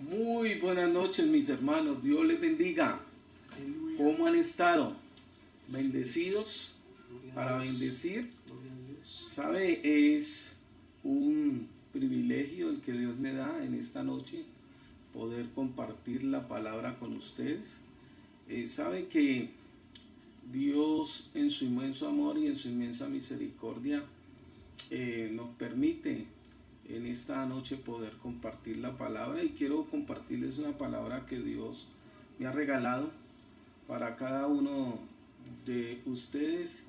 Muy buenas noches, mis hermanos. Dios les bendiga. Aleluya. ¿Cómo han estado? Así Bendecidos es. Gloria a para Dios. bendecir. Gloria a Dios. ¿Sabe? Es un privilegio el que Dios me da en esta noche poder compartir la palabra con ustedes. ¿Sabe que Dios en su inmenso amor y en su inmensa misericordia nos permite en esta noche poder compartir la palabra? Y quiero compartirles una palabra que Dios me ha regalado para cada uno de ustedes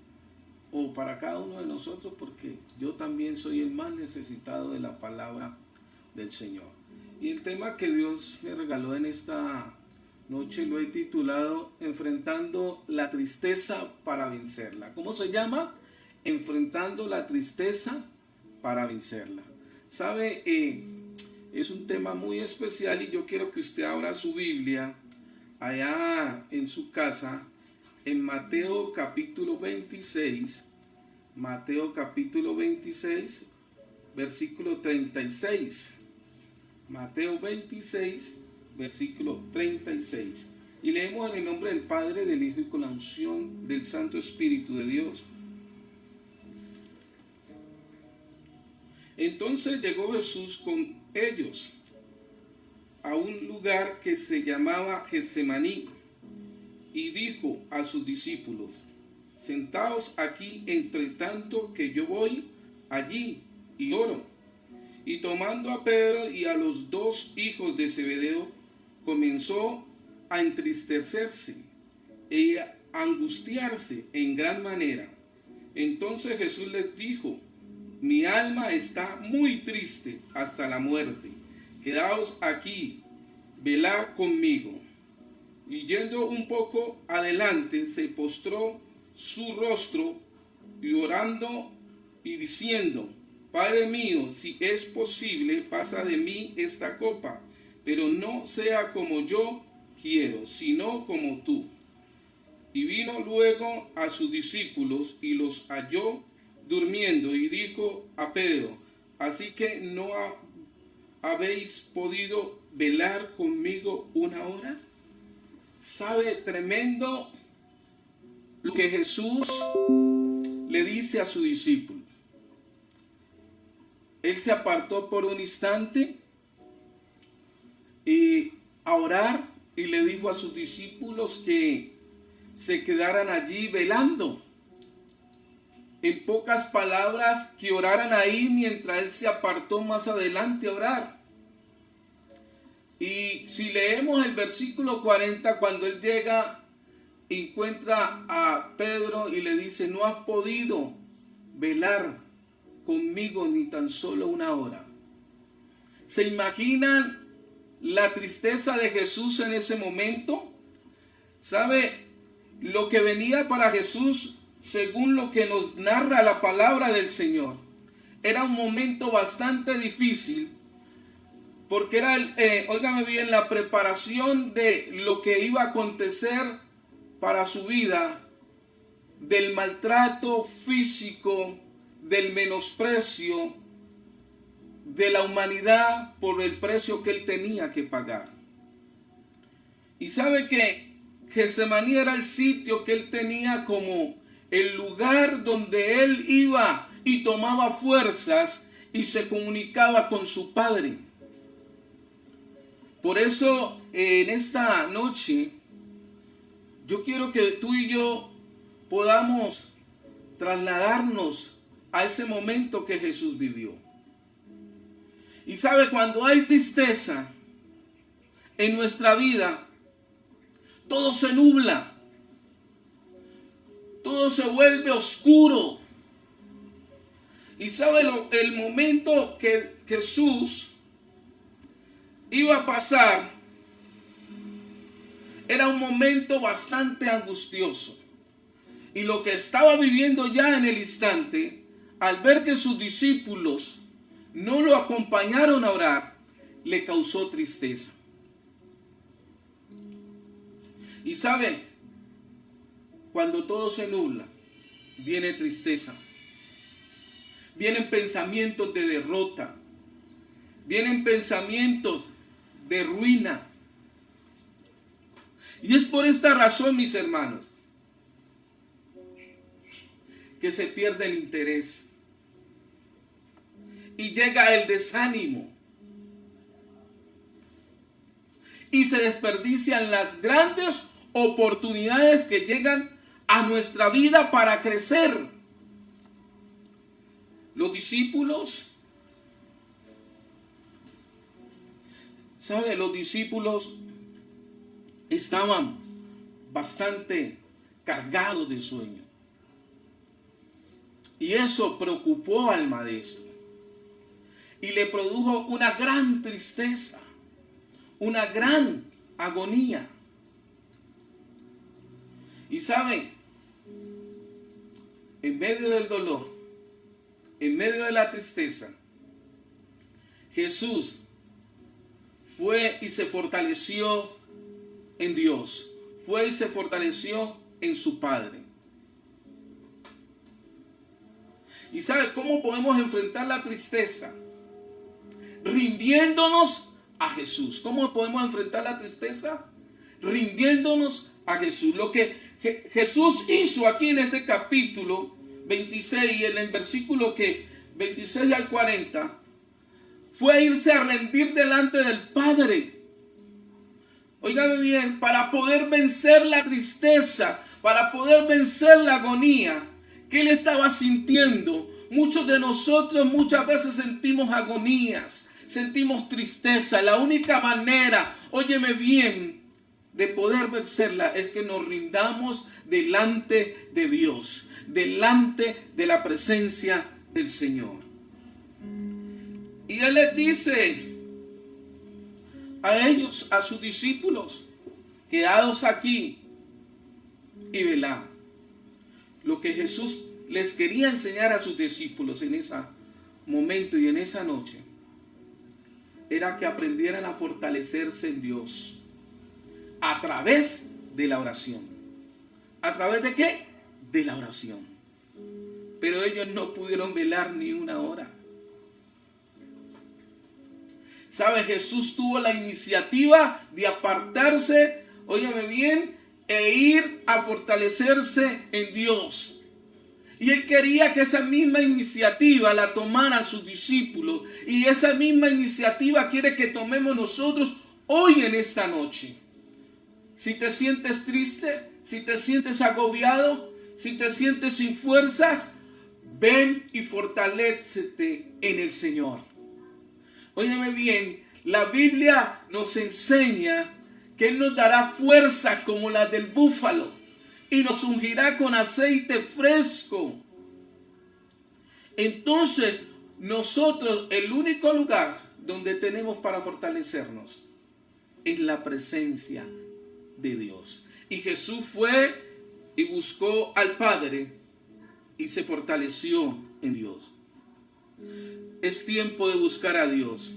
o para cada uno de nosotros, porque yo también soy el más necesitado de la palabra del Señor. Y el tema que Dios me regaló en esta noche lo he titulado Enfrentando la tristeza para vencerla. ¿Cómo se llama? Enfrentando la tristeza para vencerla. ¿Sabe? Es un tema muy especial y yo quiero que usted abra su Biblia allá en su casa en Mateo capítulo 26, Mateo capítulo 26, versículo 36. Mateo 26, versículo 36. Y leemos en el nombre del Padre, del Hijo y con la unción del Santo Espíritu de Dios. Entonces llegó Jesús con ellos a un lugar que se llamaba Getsemaní y dijo a sus discípulos: sentaos aquí entre tanto que yo voy allí y oro. Y tomando a Pedro y a los dos hijos de Zebedeo, comenzó a entristecerse y a angustiarse en gran manera. Entonces Jesús les dijo: mi alma está muy triste hasta la muerte. Quedaos aquí, velad conmigo. Y yendo un poco adelante, se postró su rostro y orando y diciendo: Padre mío, si es posible, pasa de mí esta copa, pero no sea como yo quiero, sino como tú. Y vino luego a sus discípulos y los halló durmiendo y dijo a Pedro: así que no habéis podido velar conmigo una hora. ¿Sabe? Tremendo lo que Jesús le dice a su discípulo. Él se apartó por un instante a orar y le dijo a sus discípulos que se quedaran allí velando. En pocas palabras, que oraran ahí mientras él se apartó más adelante a orar. Y si leemos el versículo 40, cuando él llega, encuentra a Pedro y le dice: no has podido velar conmigo ni tan solo una hora. ¿Se imaginan la tristeza de Jesús en ese momento? ¿Sabe? Lo que venía para Jesús, según lo que nos narra la palabra del Señor, era un momento bastante difícil, porque era, óigame bien, la preparación de lo que iba a acontecer para su vida, del maltrato físico, del menosprecio de la humanidad por el precio que él tenía que pagar. Y sabe que Getsemaní era el sitio que él tenía como el lugar donde él iba y tomaba fuerzas y se comunicaba con su Padre. Por eso en esta noche yo quiero que tú y yo podamos trasladarnos a ese momento que Jesús vivió. Y sabe, cuando hay tristeza en nuestra vida, todo se nubla, todo se vuelve oscuro. Y sabe, el momento que Jesús iba a pasar era un momento bastante angustioso. Y lo que estaba viviendo ya en el instante, al ver que sus discípulos no lo acompañaron a orar, le causó tristeza. Y sabe, cuando todo se nubla, viene tristeza. Vienen pensamientos de derrota. Vienen pensamientos de ruina. Y es por esta razón, mis hermanos, que se pierde el interés y llega el desánimo y se desperdician las grandes oportunidades que llegan a nuestra vida para crecer. Los discípulos, ¿sabe? Los discípulos estaban bastante cargados de sueño. Y eso preocupó al maestro. Y le produjo una gran tristeza, una gran agonía. Y saben, en medio del dolor, en medio de la tristeza, Jesús fue y se fortaleció en Dios. Fue y se fortaleció en su Padre. ¿Y sabe cómo podemos enfrentar la tristeza? Rindiéndonos a Jesús. ¿Cómo podemos enfrentar la tristeza? Rindiéndonos a Jesús. Lo que Jesús hizo aquí en este capítulo 26, en el versículo 26 al 40, fue irse a rendir delante del Padre. Óigame bien, para poder vencer la tristeza, para poder vencer la agonía que él estaba sintiendo. Muchos de nosotros muchas veces sentimos agonías, sentimos tristeza. La única manera, óyeme bien, de poder vencerla es que nos rindamos delante de Dios, delante de la presencia del Señor. Y él les dice a ellos, a sus discípulos, quedados aquí y velad. Lo que Jesús les quería enseñar a sus discípulos en ese momento y en esa noche era que aprendieran a fortalecerse en Dios a través de la oración. ¿A través de qué? De la oración. Pero ellos no pudieron velar ni una hora. ¿Sabe? Jesús tuvo la iniciativa de apartarse, óyeme bien, e ir a fortalecerse en Dios. Y él quería que esa misma iniciativa la tomaran sus discípulos. Y esa misma iniciativa quiere que tomemos nosotros hoy en esta noche. Si te sientes triste, si te sientes agobiado, si te sientes sin fuerzas, ven y fortalécete en el Señor. Óyeme bien, la Biblia nos enseña que Él nos dará fuerza como la del búfalo y nos ungirá con aceite fresco. Entonces, nosotros, el único lugar donde tenemos para fortalecernos es la presencia de Dios. Y Jesús fue y buscó al Padre y se fortaleció en Dios. Es tiempo de buscar a Dios.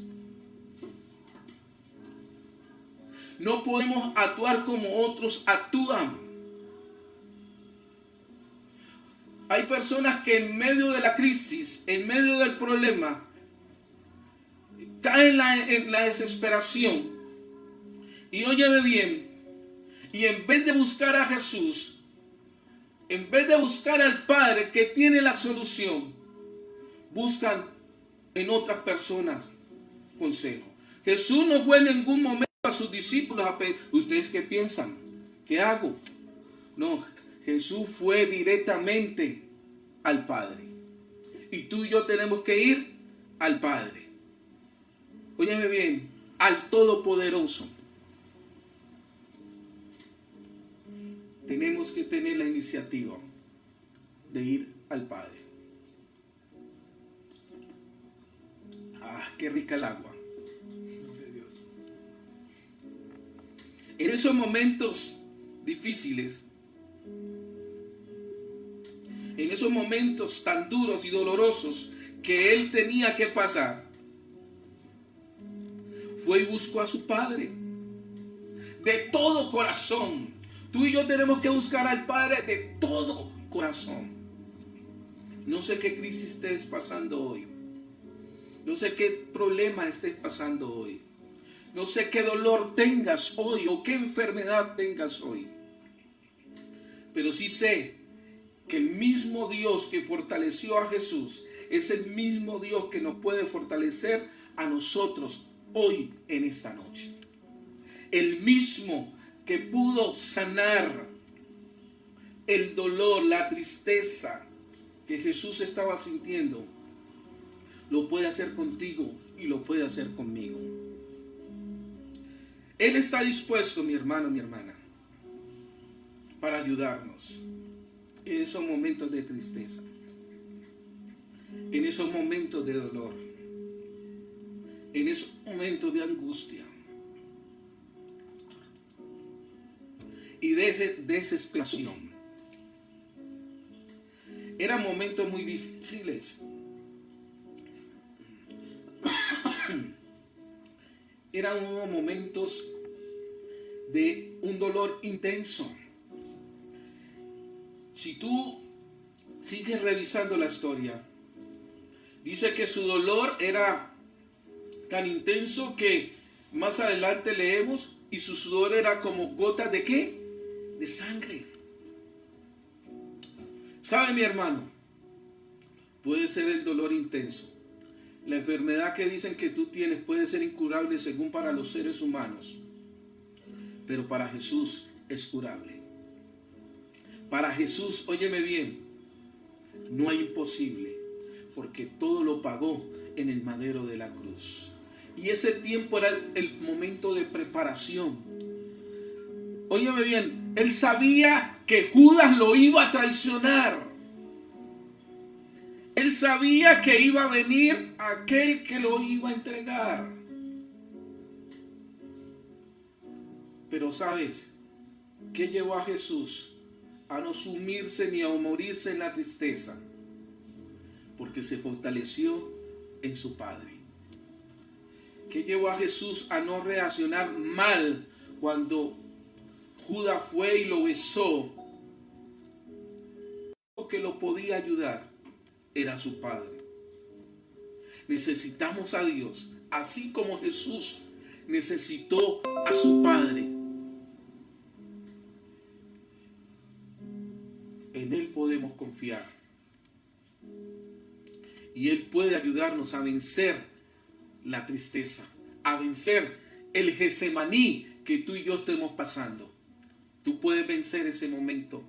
No podemos actuar como otros actúan. Hay personas que en medio de la crisis, en medio del problema, caen en la desesperación. Y óyeme bien, y en vez de buscar a Jesús, en vez de buscar al Padre que tiene la solución, buscan en otras personas consejo. Jesús no fue en ningún momento a sus discípulos a pedir, ¿ustedes qué piensan? ¿Qué hago? No, Jesús fue directamente al Padre. Y tú y yo tenemos que ir al Padre. Óyeme bien, al Todopoderoso. Tenemos que tener la iniciativa de ir al Padre. Ah, qué rica el agua. En esos momentos difíciles, en esos momentos tan duros y dolorosos que él tenía que pasar, fue y buscó a su Padre de todo corazón. Tú y yo tenemos que buscar al Padre de todo corazón. No sé qué crisis estés pasando hoy. No sé qué problema estés pasando hoy. No sé qué dolor tengas hoy o qué enfermedad tengas hoy. Pero sí sé que el mismo Dios que fortaleció a Jesús es el mismo Dios que nos puede fortalecer a nosotros hoy en esta noche. El mismo que pudo sanar el dolor, la tristeza que Jesús estaba sintiendo, lo puede hacer contigo y lo puede hacer conmigo. Él está dispuesto, mi hermano, mi hermana, para ayudarnos en esos momentos de tristeza, en esos momentos de dolor, en esos momentos de angustia y de desesperación. Eran momentos muy difíciles. Eran unos momentos de un dolor intenso. Si tú sigues revisando la historia, dice que su dolor era tan intenso que más adelante leemos, y su sudor era como gotas de ¿qué? De sangre. ¿Sabe, mi hermano? Puede ser el dolor intenso. La enfermedad que dicen que tú tienes puede ser incurable según para los seres humanos, pero para Jesús es curable. Para Jesús, óyeme bien, no hay imposible, porque todo lo pagó en el madero de la cruz. Y ese tiempo era el momento de preparación. Óyeme bien, él sabía que Judas lo iba a traicionar. Él sabía que iba a venir aquel que lo iba a entregar. Pero ¿sabes qué llevó a Jesús a no sumirse ni a morirse en la tristeza? Porque se fortaleció en su Padre. ¿Qué llevó a Jesús a no reaccionar mal cuando Judas fue y lo besó? Lo que lo podía ayudar era su Padre. Necesitamos a Dios, así como Jesús necesitó a su Padre. En Él podemos confiar. Y Él puede ayudarnos a vencer la tristeza, a vencer el Getsemaní que tú y yo estemos pasando. Tú puedes vencer ese momento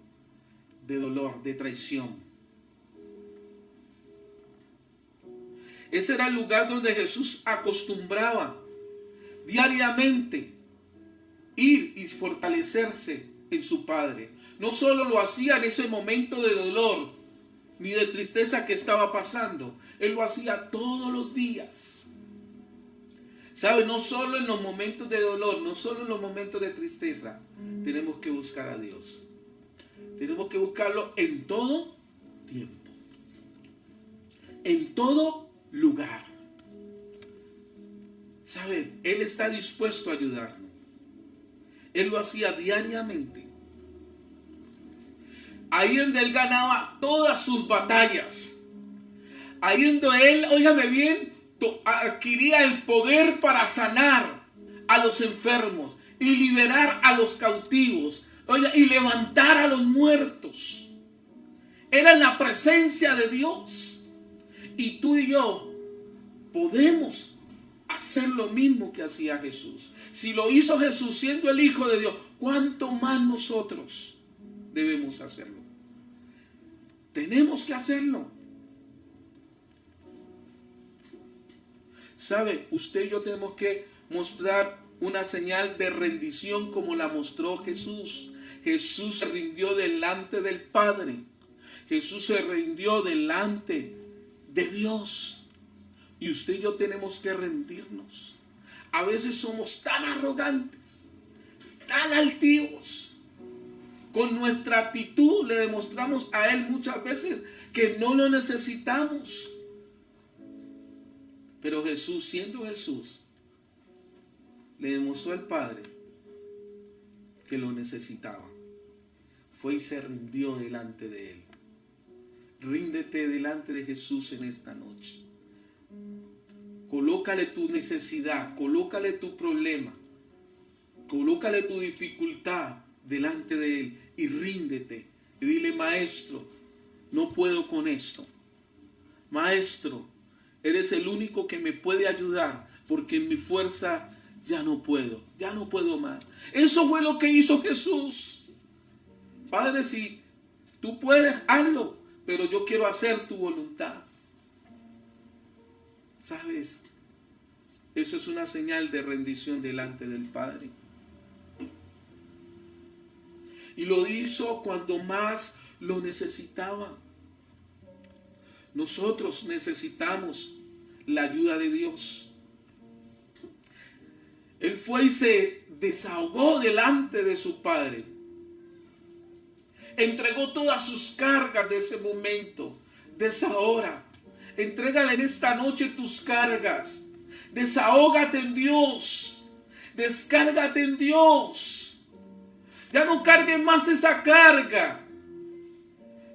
de dolor, de traición. Ese era el lugar donde Jesús acostumbraba diariamente ir y fortalecerse en su Padre. No solo lo hacía en ese momento de dolor ni de tristeza que estaba pasando, Él lo hacía todos los días. ¿Sabe? No solo en los momentos de dolor, no solo en los momentos de tristeza, tenemos que buscar a Dios. Tenemos que buscarlo en todo tiempo, en todo lugar. ¿Sabe? Él está dispuesto a ayudarnos. Él lo hacía diariamente. Ahí donde Él ganaba todas sus batallas. Ahí donde Él, óigame bien, adquiría el poder para sanar a los enfermos y liberar a los cautivos, oiga, y levantar a los muertos. Era en la presencia de Dios. Y tú y yo podemos hacer lo mismo que hacía Jesús. Si lo hizo Jesús siendo el Hijo de Dios, ¿cuánto más nosotros debemos hacerlo? Tenemos que hacerlo. ¿Sabe? Usted y yo tenemos que mostrar una señal de rendición como la mostró Jesús. Jesús se rindió delante del Padre. Jesús se rindió delante de Dios. Y usted y yo tenemos que rendirnos. A veces somos tan arrogantes, tan altivos. Con nuestra actitud le demostramos a Él muchas veces que no lo necesitamos. Pero Jesús, siendo Jesús, le demostró al Padre que lo necesitaba. Fue y se rindió delante de Él. Ríndete delante de Jesús en esta noche. Colócale tu necesidad, colócale tu problema, colócale tu dificultad delante de Él y ríndete. Y dile: maestro, no puedo con esto. Maestro, eres el único que me puede ayudar, porque en mi fuerza ya no puedo más. Eso fue lo que hizo Jesús. Padre, si tú puedes, hazlo, pero yo quiero hacer tu voluntad. ¿Sabes? Eso es una señal de rendición delante del Padre. Y lo hizo cuando más lo necesitaba. Nosotros necesitamos la ayuda de Dios. Él fue y se desahogó delante de su Padre. Entregó todas sus cargas de ese momento, de esa hora. Entrégale en esta noche tus cargas. Desahógate en Dios. Descárgate en Dios. Ya no cargues más esa carga.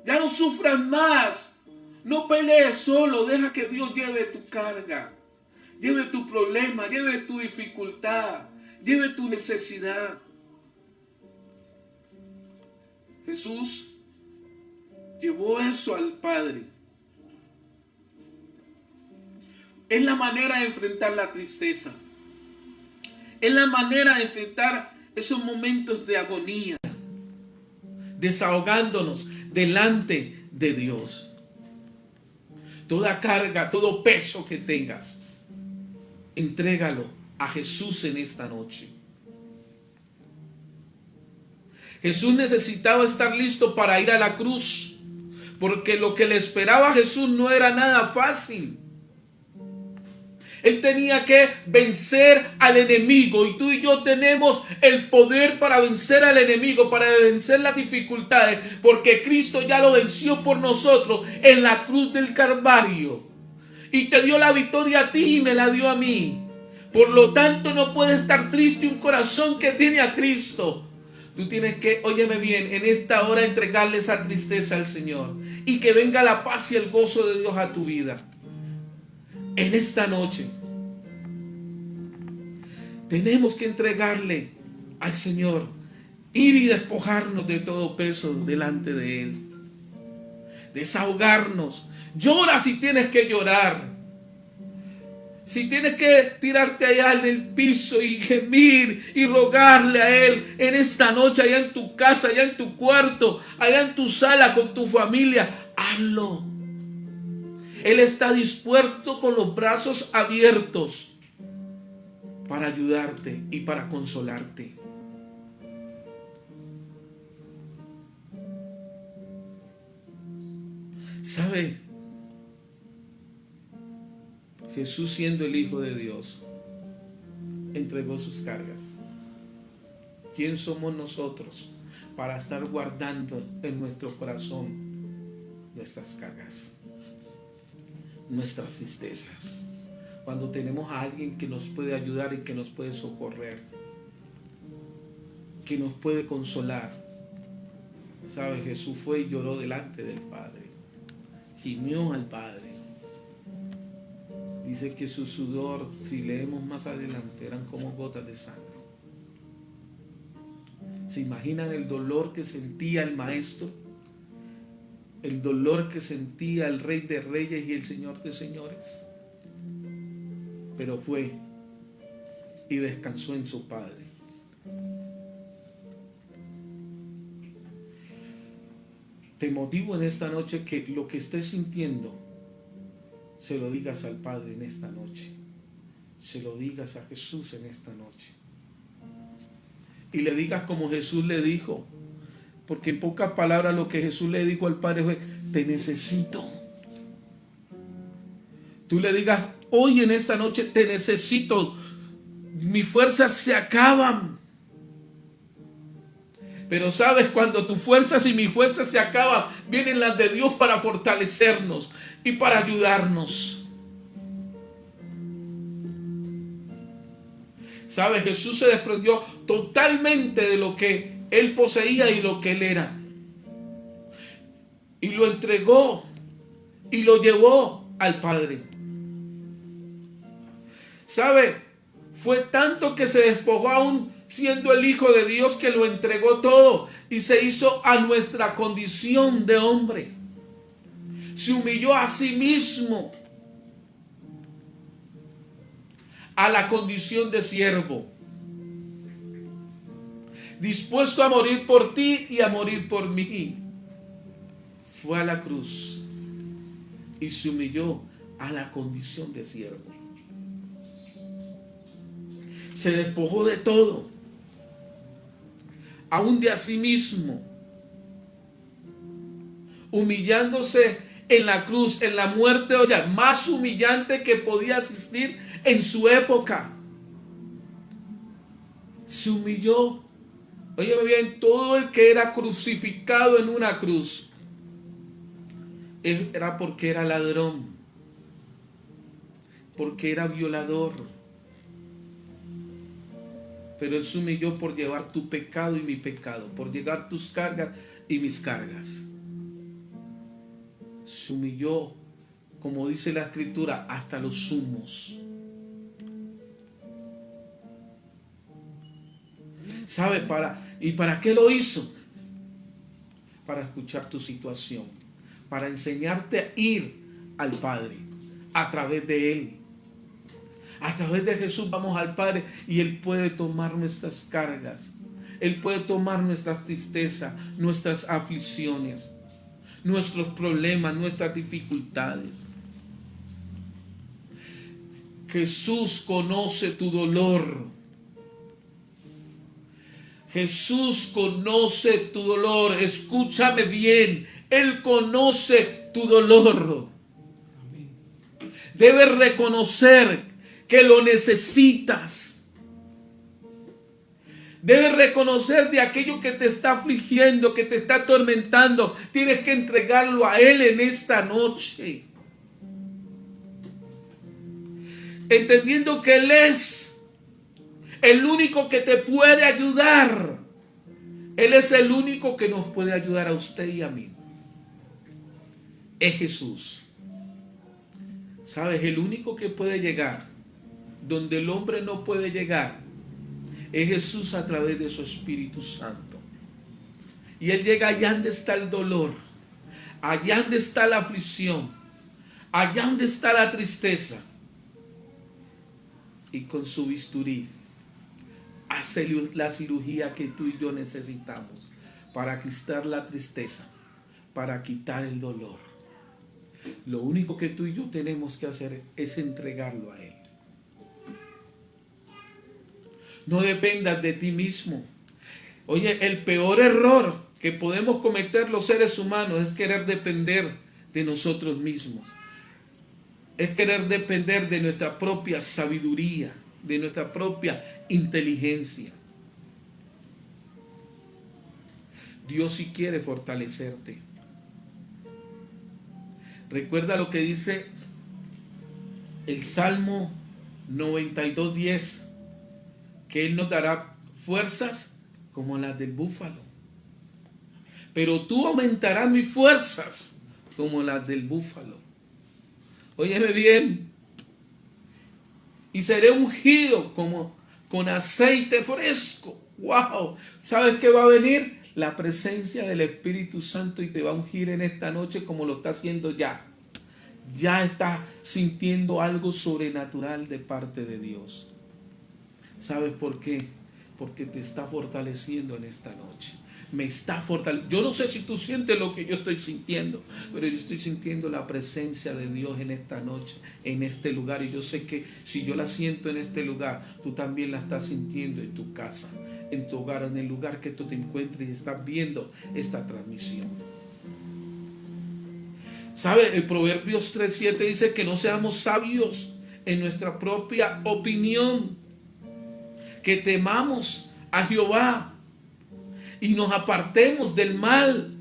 Ya no sufras más. No pelees solo. Deja que Dios lleve tu carga. Lleve tu problema. Lleve tu dificultad. Lleve tu necesidad. Jesús llevó eso al Padre. Es la manera de enfrentar la tristeza. Es la manera de enfrentar esos momentos de agonía. Desahogándonos delante de Dios. Toda carga, todo peso que tengas, entrégalo a Jesús en esta noche. Jesús necesitaba estar listo para ir a la cruz, porque lo que le esperaba a Jesús no era nada fácil. Él tenía que vencer al enemigo, y tú y yo tenemos el poder para vencer al enemigo, para vencer las dificultades, porque Cristo ya lo venció por nosotros en la cruz del Calvario, y te dio la victoria a ti y me la dio a mí. Por lo tanto, no puede estar triste un corazón que tiene a Cristo. Tú tienes que, óyeme bien, en esta hora entregarle esa tristeza al Señor, y que venga la paz y el gozo de Dios a tu vida. En esta noche tenemos que entregarle al Señor, ir y despojarnos de todo peso delante de Él, desahogarnos. Llora si tienes que llorar, si tienes que tirarte allá en el piso y gemir y rogarle a Él en esta noche, allá en tu casa, allá en tu cuarto, allá en tu sala con tu familia, hazlo. Él está dispuesto con los brazos abiertos para ayudarte y para consolarte. ¿Sabe? Jesús, siendo el Hijo de Dios, entregó sus cargas. ¿Quién somos nosotros para estar guardando en nuestro corazón nuestras cargas, nuestras tristezas, cuando tenemos a alguien que nos puede ayudar y que nos puede socorrer, que nos puede consolar? ¿Sabe? Jesús fue y lloró delante del Padre, gimió al Padre. Dice que su sudor, si leemos más adelante, eran como gotas de sangre. ¿Se imaginan el dolor que sentía el Maestro? El dolor que sentía el Rey de Reyes y el Señor de Señores. Pero fue y descansó en su Padre. Te motivo en esta noche que lo que estés sintiendo se lo digas al Padre en esta noche. Se lo digas a Jesús en esta noche. Y le digas como Jesús le dijo. Porque en pocas palabras lo que Jesús le dijo al Padre fue: te necesito. Tú le digas hoy en esta noche: te necesito. Mis fuerzas se acaban. Pero sabes, cuando tus fuerzas y mis fuerzas se acaban, vienen las de Dios para fortalecernos y para ayudarnos. ¿Sabes? Jesús se desprendió totalmente de lo que Él poseía y lo que Él era. Y lo entregó y lo llevó al Padre. ¿Sabe? Fue tanto que se despojó aún siendo el Hijo de Dios, que lo entregó todo y se hizo a nuestra condición de hombre. Se humilló a sí mismo a la condición de siervo, dispuesto a morir por ti y a morir por mí. Fue a la cruz y se humilló a la condición de siervo. Se despojó de todo, aún de a sí mismo, humillándose en la cruz, en la muerte más humillante que podía existir en su época. Se humilló. Óyeme bien, todo el que era crucificado en una cruz era porque era ladrón, porque era violador. Pero Él se humilló por llevar tu pecado y mi pecado, por llevar tus cargas y mis cargas. Se humilló, como dice la Escritura, hasta los sumos. ¿Sabe para qué lo hizo? Para escuchar tu situación, para enseñarte a ir al Padre a través de Él. A través de Jesús vamos al Padre y Él puede tomar nuestras cargas. Él puede tomar nuestras tristezas, nuestras aflicciones, nuestros problemas, nuestras dificultades. Jesús conoce tu dolor. Jesús conoce tu dolor. Escúchame bien. Él conoce tu dolor. Debes reconocer que lo necesitas. Debes reconocer de aquello que te está afligiendo, que te está atormentando. Tienes que entregarlo a Él en esta noche. Entendiendo que Él es el único que te puede ayudar. Él es el único que nos puede ayudar a usted y a mí. Es Jesús. ¿Sabes? El único que puede llegar donde el hombre no puede llegar es Jesús a través de su Espíritu Santo. Y Él llega allá donde está el dolor, allá donde está la aflicción, allá donde está la tristeza. Y con su bisturí hace la cirugía que tú y yo necesitamos para quitar la tristeza, para quitar el dolor. Lo único que tú y yo tenemos que hacer es entregarlo a Él. No dependas de ti mismo. Oye, el peor error que podemos cometer los seres humanos es querer depender de nosotros mismos. Es querer depender de nuestra propia sabiduría, de nuestra propia inteligencia. Dios sí quiere fortalecerte. Recuerda lo que dice el Salmo 92:10, que Él nos dará fuerzas como las del búfalo. Pero tú aumentarás mis fuerzas como las del búfalo. Óyeme bien. Y seré ungido como con aceite fresco. ¡Wow! ¿Sabes qué va a venir? La presencia del Espíritu Santo y te va a ungir en esta noche como lo está haciendo ya. Ya está sintiendo algo sobrenatural de parte de Dios. ¿Sabes por qué? Porque te está fortaleciendo en esta noche. Me está fortaleciendo. Yo no sé si tú sientes lo que yo estoy sintiendo, pero yo estoy sintiendo la presencia de Dios en esta noche, en este lugar. Y yo sé que si yo la siento en este lugar, tú también la estás sintiendo en tu casa, en tu hogar, en el lugar que tú te encuentres y estás viendo esta transmisión. ¿Sabe? El Proverbios 3:7 dice que no seamos sabios en nuestra propia opinión, que temamos a Jehová y nos apartemos del mal.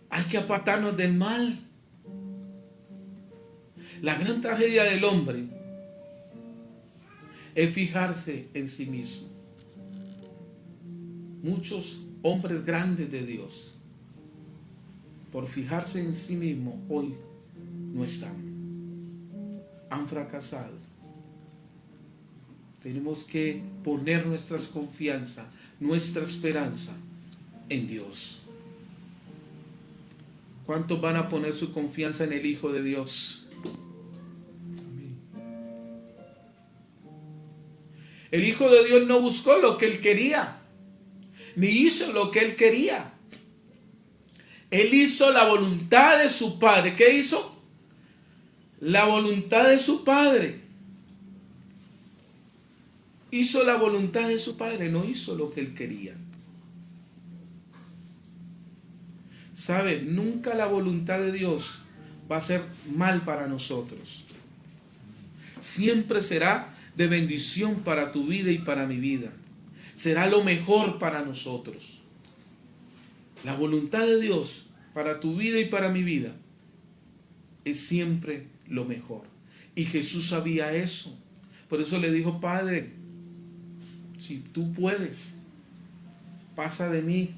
Hay que apartarnos del mal. La gran tragedia del hombre es fijarse en sí mismo. Muchos hombres grandes de Dios, por fijarse en sí mismo, hoy no están. han fracasado. Tenemos que poner nuestra confianza, nuestra esperanza en Dios. ¿Cuántos van a poner su confianza en el Hijo de Dios? Amén. El Hijo de Dios no buscó lo que Él quería, ni hizo lo que Él quería. Él hizo la voluntad de su Padre. ¿Qué hizo? La voluntad de su Padre. Hizo la voluntad de su Padre, no hizo lo que Él quería. ¿Sabe? Nunca la voluntad de Dios va a ser mal para nosotros. Siempre será de bendición para tu vida y para mi vida. Será lo mejor para nosotros. La voluntad de Dios para tu vida y para mi vida es siempre lo mejor. Y Jesús sabía eso. Por eso le dijo: Padre, si tú puedes, pasa de mí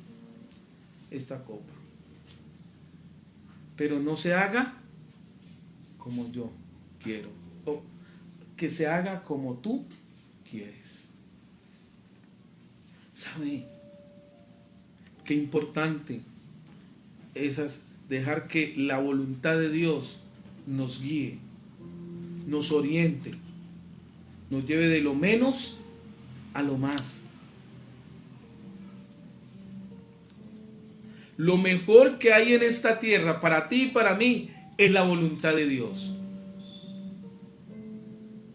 esta copa. Pero no se haga como yo quiero, o que se haga como tú quieres. ¿Sabe qué importante es dejar que la voluntad de Dios nos guíe, nos oriente, nos lleve de lo menos a lo más? Lo mejor que hay en esta tierra para ti y para mí es la voluntad de Dios.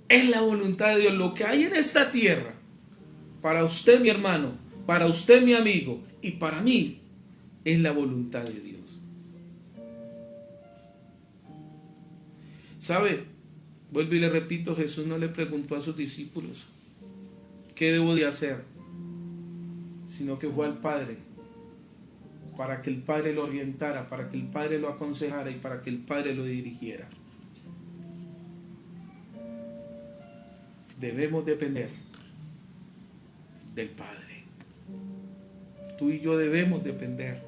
Es la voluntad de Dios. Lo que hay en esta tierra para usted, mi hermano, para usted, mi amigo, y para mí es la voluntad de Dios. ¿Sabe? Vuelvo y le repito, Jesús no le preguntó a sus discípulos qué debo de hacer, sino que fue al Padre, para que el Padre lo orientara, para que el Padre lo aconsejara y para que el Padre lo dirigiera. Debemos depender del Padre. Tú y yo debemos depender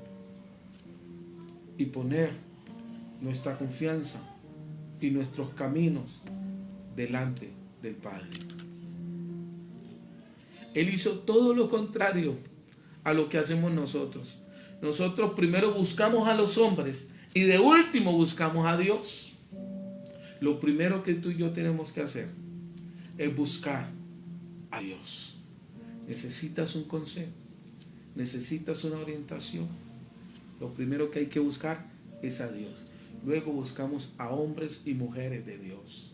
y poner nuestra confianza y nuestros caminos delante del Padre. Él hizo todo lo contrario a lo que hacemos nosotros. Nosotros primero buscamos a los hombres y de último buscamos a Dios. Lo primero que tú y yo tenemos que hacer es buscar a Dios. Necesitas un consejo, necesitas una orientación. Lo primero que hay que buscar es a Dios. Luego buscamos a hombres y mujeres de Dios.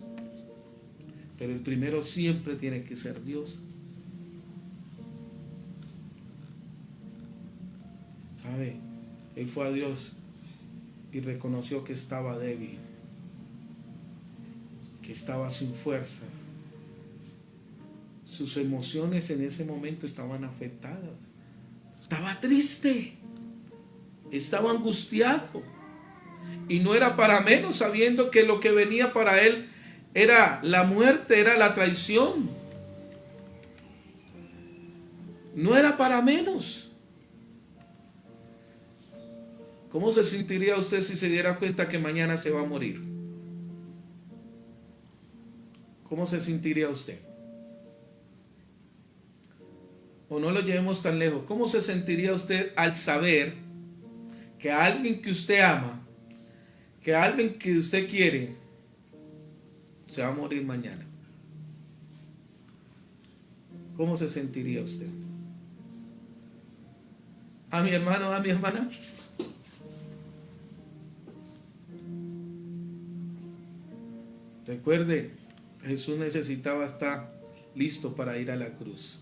Pero el primero siempre tiene que ser Dios. ¿Sabe? Él fue a Dios y reconoció que estaba débil, que estaba sin fuerzas. Sus emociones en ese momento estaban afectadas. Estaba triste, estaba angustiado. Y no era para menos, sabiendo que lo que venía para él era la muerte, era la traición. No era para menos. ¿Cómo se sentiría usted si se diera cuenta que mañana se va a morir? ¿Cómo se sentiría usted? O no lo llevemos tan lejos. ¿Cómo se sentiría usted al saber que a alguien que usted ama, que a alguien que usted quiere, se va a morir mañana? ¿Cómo se sentiría usted? ¿A mi hermano, a mi hermana? Recuerde, Jesús necesitaba estar listo para ir a la cruz.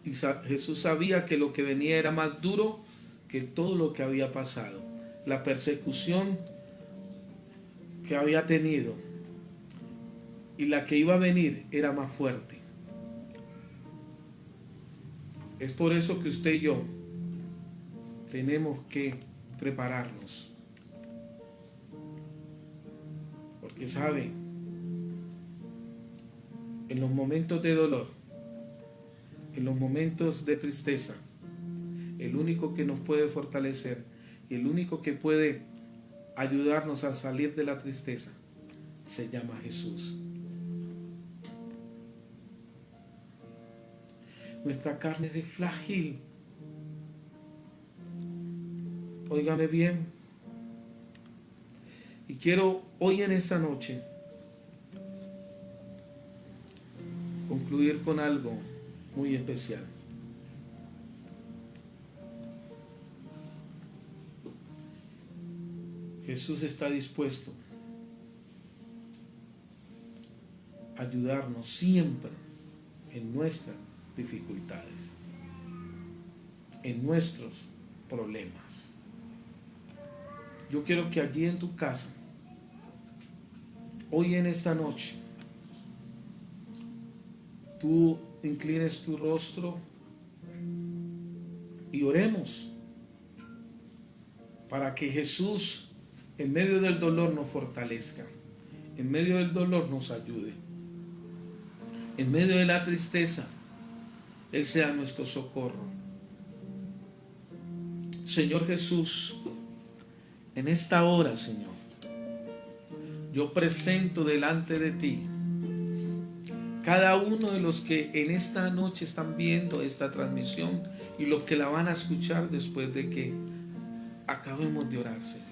Y Jesús sabía que lo que venía era más duro que todo lo que había pasado. La persecución que había tenido y la que iba a venir era más fuerte. Es por eso que usted y yo tenemos que prepararnos. Porque sabe, en los momentos de dolor, en los momentos de tristeza, el único que nos puede fortalecer y el único que puede ayudarnos a salir de la tristeza se llama Jesús. Nuestra carne es frágil. Óigame bien. Y quiero hoy en esta noche concluir con algo muy especial. Jesús está dispuesto a ayudarnos siempre en nuestras dificultades, en nuestros problemas. Yo quiero que allí en tu casa, hoy en esta noche, tú inclines tu rostro y oremos para que Jesús en medio del dolor nos fortalezca, en medio del dolor nos ayude, en medio de la tristeza Él sea nuestro socorro. Señor Jesús, en esta hora, Señor, yo presento delante de ti cada uno de los que en esta noche están viendo esta transmisión y los que la van a escuchar después de que acabemos de orar, Señor.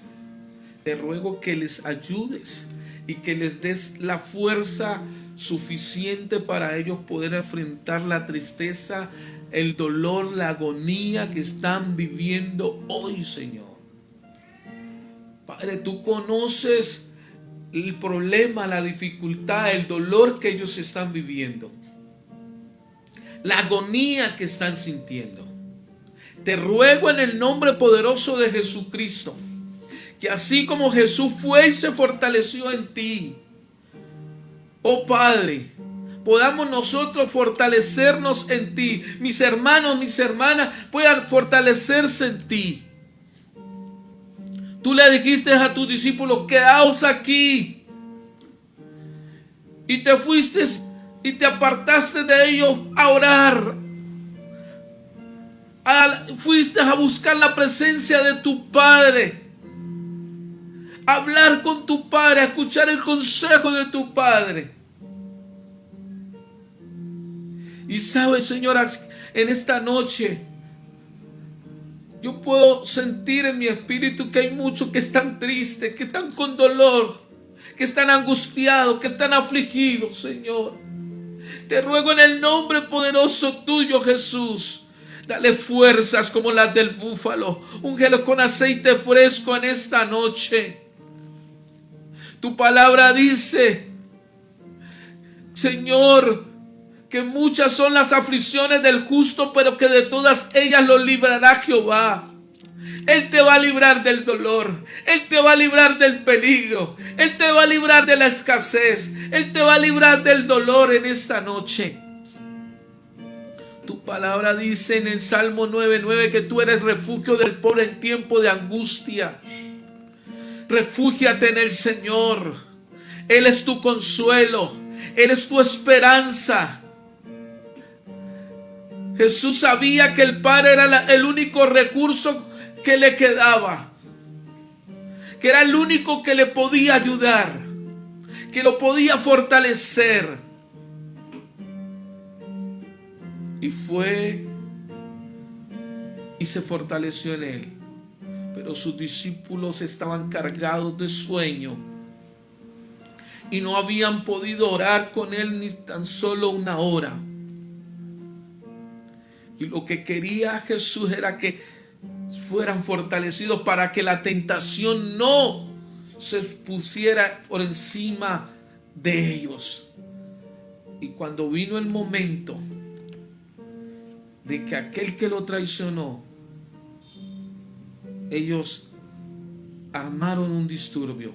Te ruego que les ayudes y que les des la fuerza suficiente para ellos poder enfrentar la tristeza, el dolor, la agonía que están viviendo hoy, Señor. Padre, tú conoces el problema, la dificultad, el dolor que ellos están viviendo, la agonía que están sintiendo. Te ruego en el nombre poderoso de Jesucristo, que así como Jesús fue y se fortaleció en ti, oh Padre, podamos nosotros fortalecernos en ti. Mis hermanos, mis hermanas puedan fortalecerse en ti. Tú le dijiste a tus discípulos: quedaos aquí. Y te fuiste y te apartaste de ellos a orar. Fuiste a buscar la presencia de tu Padre. A hablar con tu Padre, a escuchar el consejo de tu Padre. Y sabes, Señor, en esta noche yo puedo sentir en mi espíritu que hay muchos que están tristes, que están con dolor, que están angustiados, que están afligidos, Señor. Te ruego en el nombre poderoso tuyo, Jesús, dale fuerzas como las del búfalo. Úngelo con aceite fresco en esta noche. Tu palabra dice, Señor, que muchas son las aflicciones del justo, pero que de todas ellas lo librará Jehová. Él te va a librar del dolor, Él te va a librar del peligro, Él te va a librar de la escasez, Él te va a librar del dolor en esta noche. Tu palabra dice en el Salmo 9:9 que tú eres refugio del pobre en tiempo de angustia. Refúgiate en el Señor. Él es tu consuelo, Él es tu esperanza. Jesús sabía que el Padre era el único recurso que le quedaba, que era el único que le podía ayudar, que lo podía fortalecer. Y fue y se fortaleció en él. Pero sus discípulos estaban cargados de sueño y no habían podido orar con él ni tan solo una hora. Y lo que quería Jesús era que fueran fortalecidos para que la tentación no se pusiera por encima de ellos. Y cuando vino el momento de que aquel que lo traicionó, ellos armaron un disturbio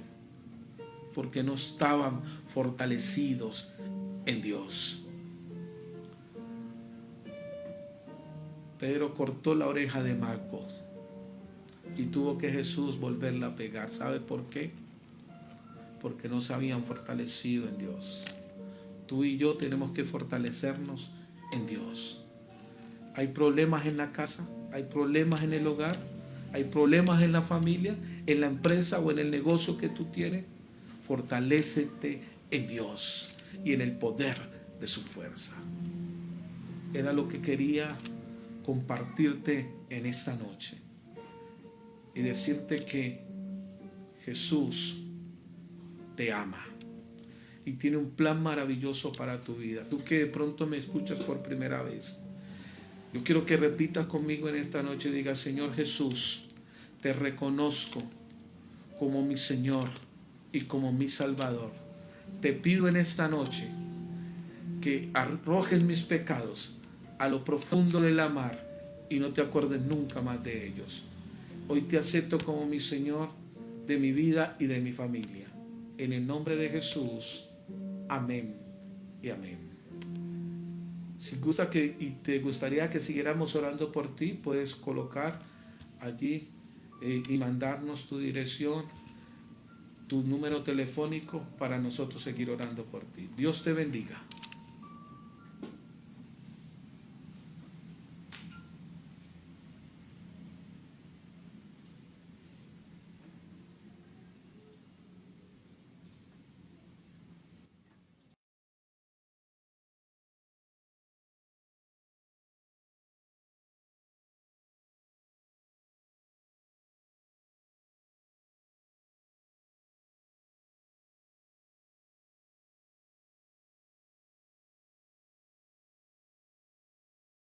porque no estaban fortalecidos en Dios. Pedro cortó la oreja de Marcos y tuvo que Jesús volverla a pegar. ¿Sabe por qué? Porque no se habían fortalecido en Dios. Tú y yo tenemos que fortalecernos en Dios. Hay problemas en la casa, hay problemas en el hogar, hay problemas en la familia, en la empresa o en el negocio que tú tienes. Fortalécete en Dios y en el poder de su fuerza. Era lo que quería compartirte en esta noche y decirte que Jesús te ama y tiene un plan maravilloso para tu vida. Tú que de pronto me escuchas por primera vez, yo quiero que repitas conmigo en esta noche. Diga: Señor Jesús, te reconozco como mi Señor y como mi Salvador. Te pido en esta noche que arrojes mis pecados a lo profundo de la mar y no te acuerdes nunca más de ellos. Hoy te acepto como mi Señor de mi vida y de mi familia. En el nombre de Jesús, amén y amén. Si gusta y te gustaría que siguiéramos orando por ti, puedes colocar allí y mandarnos tu dirección, tu número telefónico para nosotros seguir orando por ti. Dios te bendiga.